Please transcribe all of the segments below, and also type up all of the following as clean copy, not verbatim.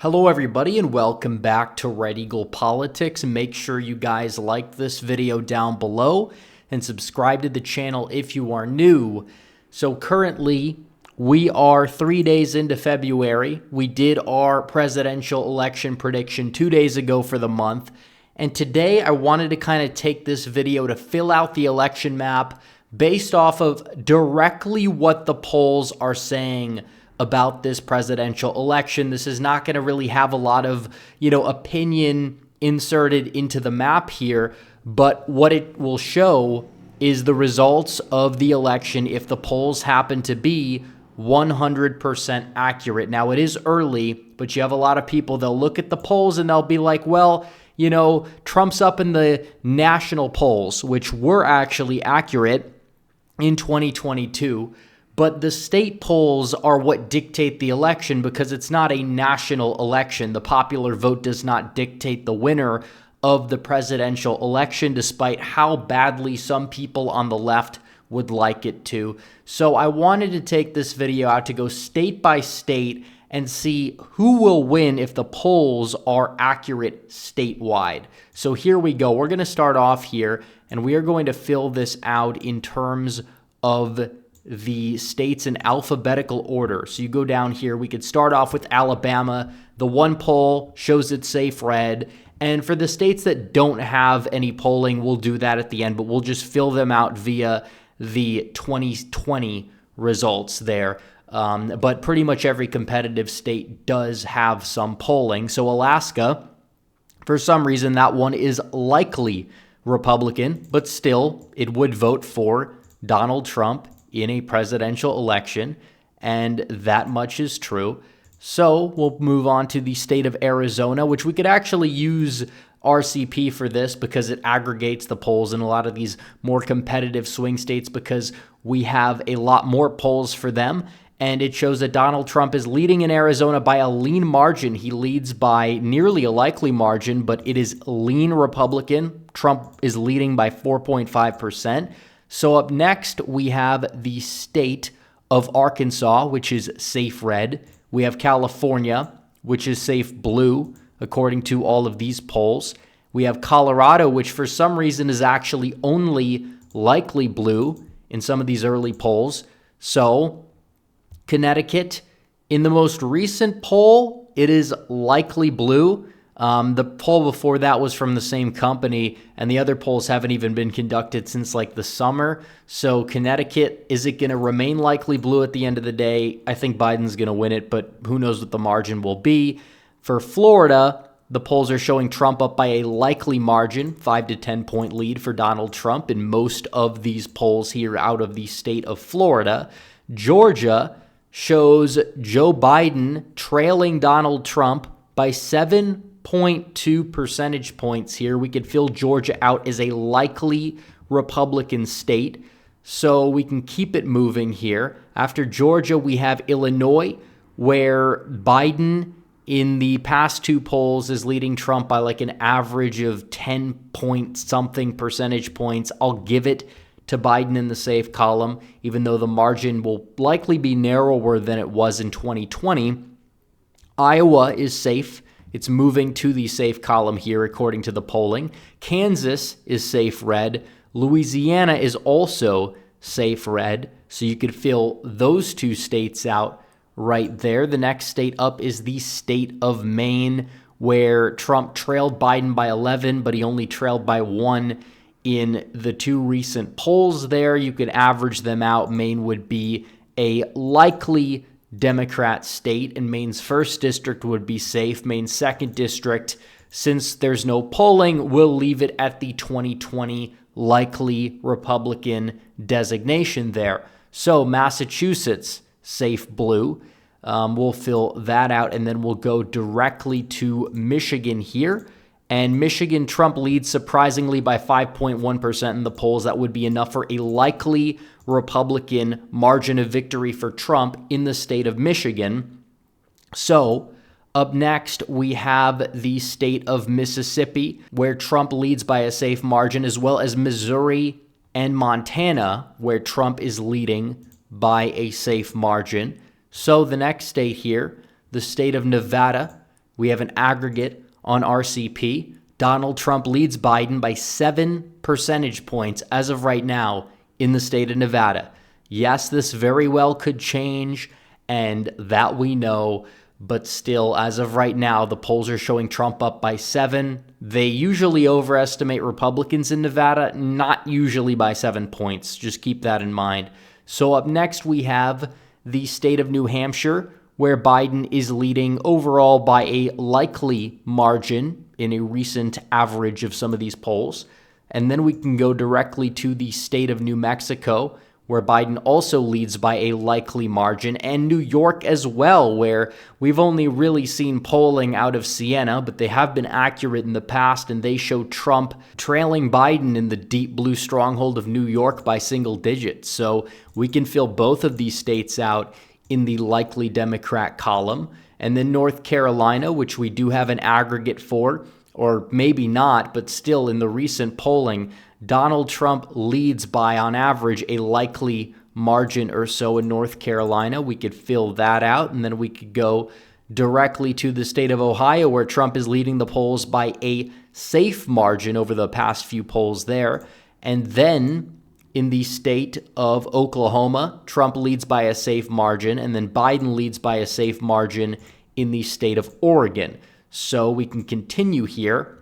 Hello everybody and welcome back to Red Eagle Politics. Make sure you guys like this video down below and subscribe to the channel if you are new. So currently we are 3 days into February. We did our presidential election prediction 2 days ago for the month. And today I wanted to kind of take this video to fill out the election map based off of directly what the polls are saying about this presidential election. This is not going to really have a lot of, opinion inserted into the map here, but what it will show is the results of the election if the polls happen to be 100% accurate. Now, it is early, but you have a lot of people, they'll look at the polls and they'll be like, well, Trump's up in the national polls, which were actually accurate in 2022. But the state polls are what dictate the election because it's not a national election. The popular vote does not dictate the winner of the presidential election, despite how badly some people on the left would like it to. So I wanted to take this video out to go state by state and see who will win if the polls are accurate statewide. So here we go. We're going to start off here, and we are going to fill this out in terms of the states in alphabetical order. So you go down here, we could start off with Alabama. The one poll shows it's safe red. And for the states that don't have any polling, we'll do that at the end, but we'll just fill them out via the 2020 results there. But pretty much every competitive state does have some polling. So Alaska, for some reason, that one is likely Republican, but still, it would vote for Donald Trump in a presidential election, and that much is true. So we'll move on to the state of Arizona, which we could actually use RCP for this because it aggregates the polls in a lot of these more competitive swing states because we have a lot more polls for them. And it shows that Donald Trump is leading in Arizona by a lean margin. He leads by nearly a likely margin, but it is lean Republican. Trump is leading by 4.5%. So up next, we have the state of Arkansas, which is safe red. We have California, which is safe blue, according to all of these polls. We have Colorado, which for some reason is actually only likely blue in some of these early polls. So Connecticut, in the most recent poll, it is likely blue. The poll before that was from the same company, and the other polls haven't even been conducted since like the summer. So Connecticut, is it going to remain likely blue at the end of the day? I think Biden's going to win it, but who knows what the margin will be. For Florida, the polls are showing Trump up by a likely margin, 5 to 10 point lead for Donald Trump in most of these polls here out of the state of Florida. Georgia shows Joe Biden trailing Donald Trump by 7.2 percentage points here. We could fill Georgia out as a likely Republican state, so we can keep it moving here. After Georgia, we have Illinois, where Biden in the past two polls is leading Trump by like an average of 10 point something percentage points. I'll give it to Biden in the safe column, even though the margin will likely be narrower than it was in 2020. Iowa is safe. It's moving to the safe column here, according to the polling. Kansas is safe red. Louisiana is also safe red. So you could fill those two states out right there. The next state up is the state of Maine, where Trump trailed Biden by 11, but he only trailed by 1 in the two recent polls there. You could average them out. Maine would be a likely Democrat state, and Maine's first district would be safe. Maine's second district, since there's no polling, we'll leave it at the 2020 likely Republican designation there. So Massachusetts, safe blue. We'll fill that out, and then we'll go directly to Michigan here. And Michigan, Trump leads surprisingly by 5.1% in the polls. That would be enough for a likely Republican margin of victory for Trump in the state of Michigan. So up next, we have the state of Mississippi, where Trump leads by a safe margin, as well as Missouri and Montana, where Trump is leading by a safe margin. So the next state here, the state of Nevada, we have an aggregate on RCP. Donald Trump leads Biden by 7 percentage points as of right now in the state of Nevada. Yes, this very well could change, and that we know, but still, as of right now, the polls are showing Trump up by 7. They usually overestimate Republicans in Nevada, not usually by 7 points. Just keep that in mind. So up next, we have the state of New Hampshire, where Biden is leading overall by a likely margin in a recent average of some of these polls. And then we can go directly to the state of New Mexico, where Biden also leads by a likely margin, and New York as well, where we've only really seen polling out of Siena, but they have been accurate in the past, and they show Trump trailing Biden in the deep blue stronghold of New York by single digits. So we can fill both of these states out in the likely Democrat column. And then North Carolina, which we do have an aggregate for, or maybe not, but still in the recent polling, Donald Trump leads by, on average, a likely margin or so in North Carolina. We could fill that out, and then we could go directly to the state of Ohio, where Trump is leading the polls by a safe margin over the past few polls there. And then in the state of Oklahoma, Trump leads by a safe margin, and then Biden leads by a safe margin in the state of Oregon. So we can continue here.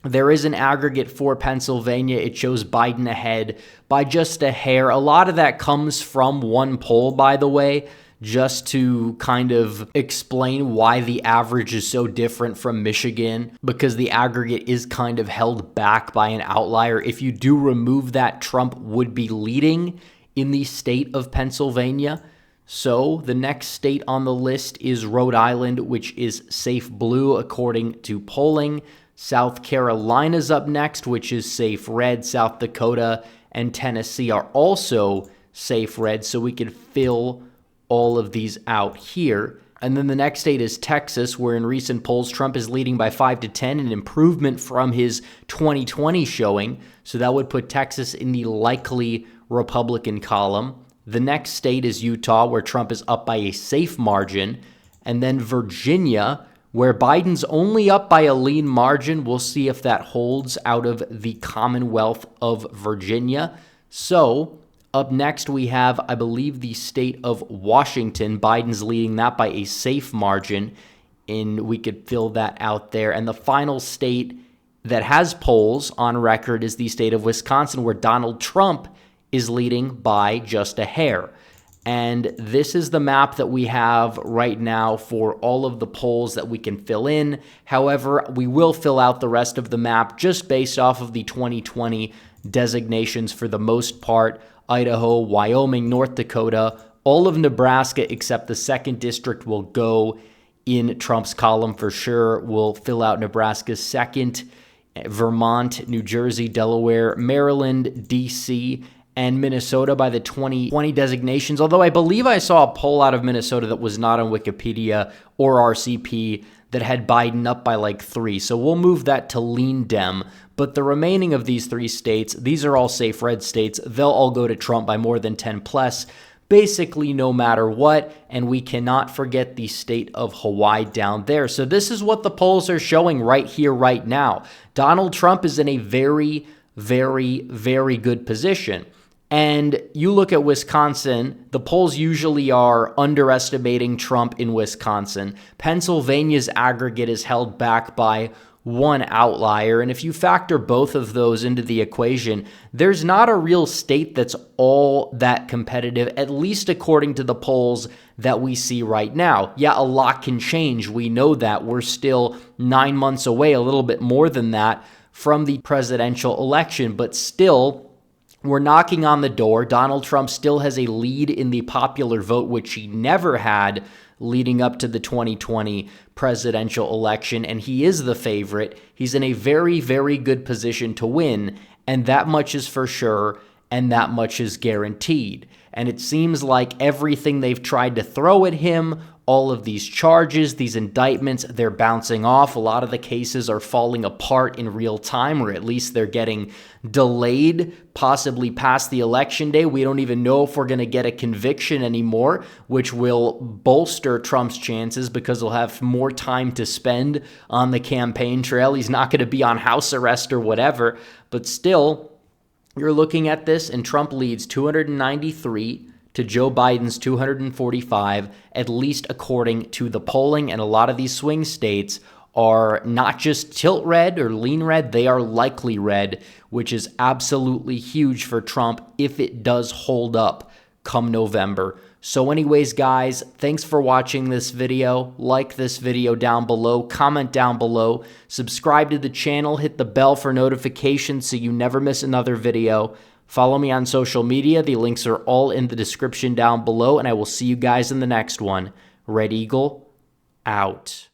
There is an aggregate for Pennsylvania. It shows Biden ahead by just a hair. A lot of that comes from one poll, by the way, just to kind of explain why the average is so different from Michigan, because the aggregate is kind of held back by an outlier. If you do remove that, Trump would be leading in the state of Pennsylvania. So the next state on the list is Rhode Island, which is safe blue according to polling. South Carolina's up next, which is safe red. South Dakota and Tennessee are also safe red, so we can fill all of these out here. And then the next state is Texas, where in recent polls, Trump is leading by 5 to 10, an improvement from his 2020 showing. So that would put Texas in the likely Republican column. The next state is Utah, where Trump is up by a safe margin. And then Virginia, where Biden's only up by a lean margin. We'll see if that holds out of the Commonwealth of Virginia. So up next, we have, I believe, the state of Washington. Biden's leading that by a safe margin, and we could fill that out there. And the final state that has polls on record is the state of Wisconsin, where Donald Trump is leading by just a hair. And this is the map that we have right now for all of the polls that we can fill in. However, we will fill out the rest of the map just based off of the 2020 designations for the most part. Idaho, Wyoming, North Dakota, all of Nebraska except the 2nd district will go in Trump's column for sure. We'll fill out Nebraska's 2nd, Vermont, New Jersey, Delaware, Maryland, D.C., and Minnesota by the 2020 designations, although I believe I saw a poll out of Minnesota that was not on Wikipedia or RCP that had Biden up by like 3. So we'll move that to lean Dem. But the remaining of these 3 states, these are all safe red states. They'll all go to Trump by more than 10 plus, basically no matter what. And we cannot forget the state of Hawaii down there. So this is what the polls are showing right here, right now. Donald Trump is in a very, very, very good position. And you look at Wisconsin, the polls usually are underestimating Trump in Wisconsin. Pennsylvania's aggregate is held back by one outlier. And if you factor both of those into the equation, there's not a real state that's all that competitive, at least according to the polls that we see right now. Yeah, a lot can change. We know that. We're still 9 months away, a little bit more than that, from the presidential election, but still, we're knocking on the door. Donald Trump still has a lead in the popular vote, which he never had leading up to the 2020 presidential election, and he is the favorite. He's in a very, very good position to win, and that much is for sure, and that much is guaranteed. And it seems like everything they've tried to throw at him, all of these charges, these indictments, they're bouncing off. A lot of the cases are falling apart in real time, or at least they're getting delayed, possibly past the election day. We don't even know if we're going to get a conviction anymore, which will bolster Trump's chances because he'll have more time to spend on the campaign trail. He's not going to be on house arrest or whatever, but still, you're looking at this and Trump leads 293 to Joe Biden's 245, at least according to the polling. And a lot of these swing states are not just tilt red or lean red, they are likely red, which is absolutely huge for Trump if it does hold up come November. So anyways, guys, thanks for watching this video. Like this video down below, comment down below, subscribe to the channel, hit the bell for notifications so you never miss another video. Follow me on social media. The links are all in the description down below, and I will see you guys in the next one. Red Eagle, out.